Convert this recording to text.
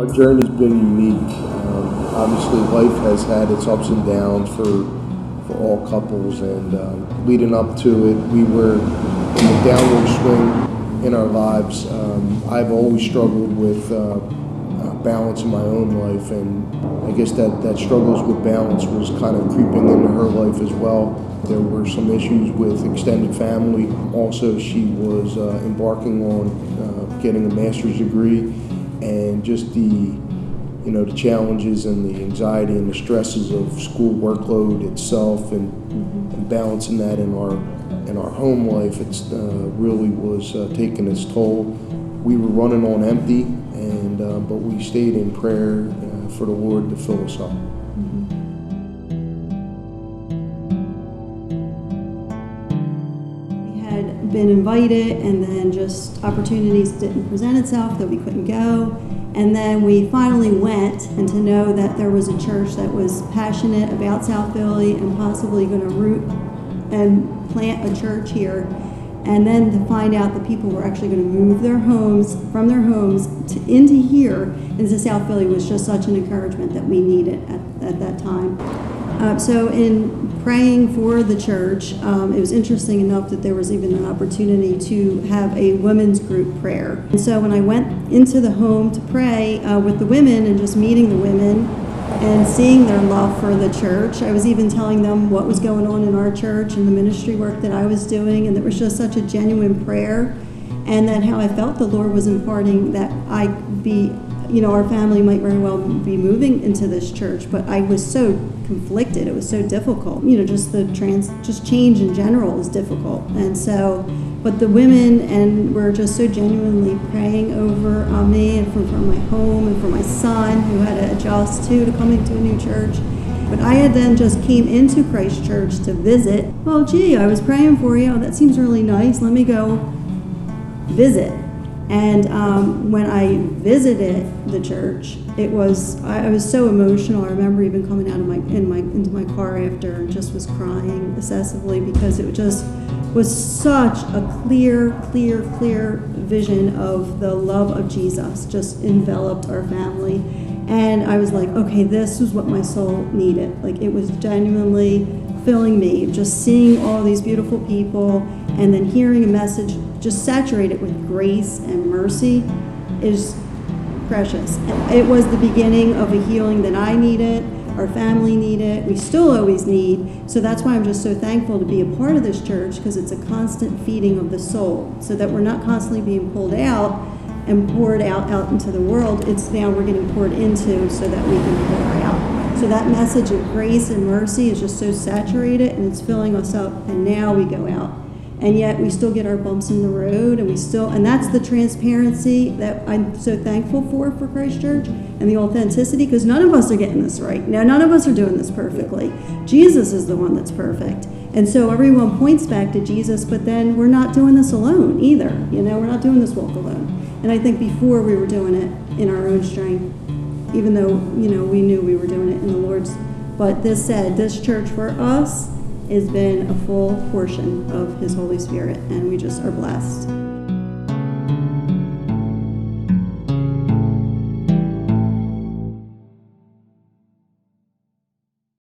Our journey's been unique. Obviously, life has had its ups and downs for all couples, and leading up to it, we were in the downward swing in our lives. I've always struggled with balance in my own life, and I guess that struggles with balance was kind of creeping into her life as well. There were some issues with extended family. Also, she was embarking on getting a master's degree, and just the challenges and the anxiety and the stresses of school workload itself, and balancing that in our home life, it's really was taking its toll. We were running on empty, and but we stayed in prayer for the Lord to fill us up. We had been invited, and then just opportunities didn't present itself that we couldn't go. And then we finally went, and to know that there was a church that was passionate about South Philly and possibly going to root and plant a church here, and then to find out that people were actually going to move their homes from their homes into here, into South Philly, was just such an encouragement that we needed at that time. So in praying for the church, it was interesting enough that there was even an opportunity to have a women's group prayer. And so when I went into the home to pray with the women and just meeting the women and seeing their love for the church, I was even telling them what was going on in our church and the ministry work that I was doing, and there was just such a genuine prayer, and then how I felt the Lord was imparting that our family might very well be moving into this church, but I was so conflicted. It was so difficult. Just change in general is difficult. And so, but the women were just so genuinely praying over me and for my home and for my son, who had to adjust to coming to a new church. But I had then just came into Christ Church to visit. Well, gee, I was praying for you. Oh, that seems really nice. Let me go visit. And when I visited the church, I was so emotional. I remember even coming out of into my car after and just was crying excessively, because it just was such a clear vision of the love of Jesus just enveloped our family. And I was like, okay, this was what my soul needed. Like, it was genuinely filling me, just seeing all these beautiful people and then hearing a message just saturated with grace and mercy is precious. And it was the beginning of a healing that I needed, our family needed, we still always need. So that's why I'm just so thankful to be a part of this church, because it's a constant feeding of the soul, so that we're not constantly being pulled out and poured out into the world. It's now we're getting poured into so that we can pour out. So that message of grace and mercy is just so saturated, and it's filling us up, and now we go out. And yet we still get our bumps in the road, and that's the transparency that I'm so thankful for Christ Church, and the authenticity, because none of us are getting this right. Now, none of us are doing this perfectly. Jesus is the one that's perfect. And so everyone points back to Jesus, but then we're not doing this alone either. We're not doing this walk alone. And I think before we were doing it in our own strength, even though, we knew we were doing it in the Lord's. But this church for us has been a full portion of His Holy Spirit, and we just are blessed.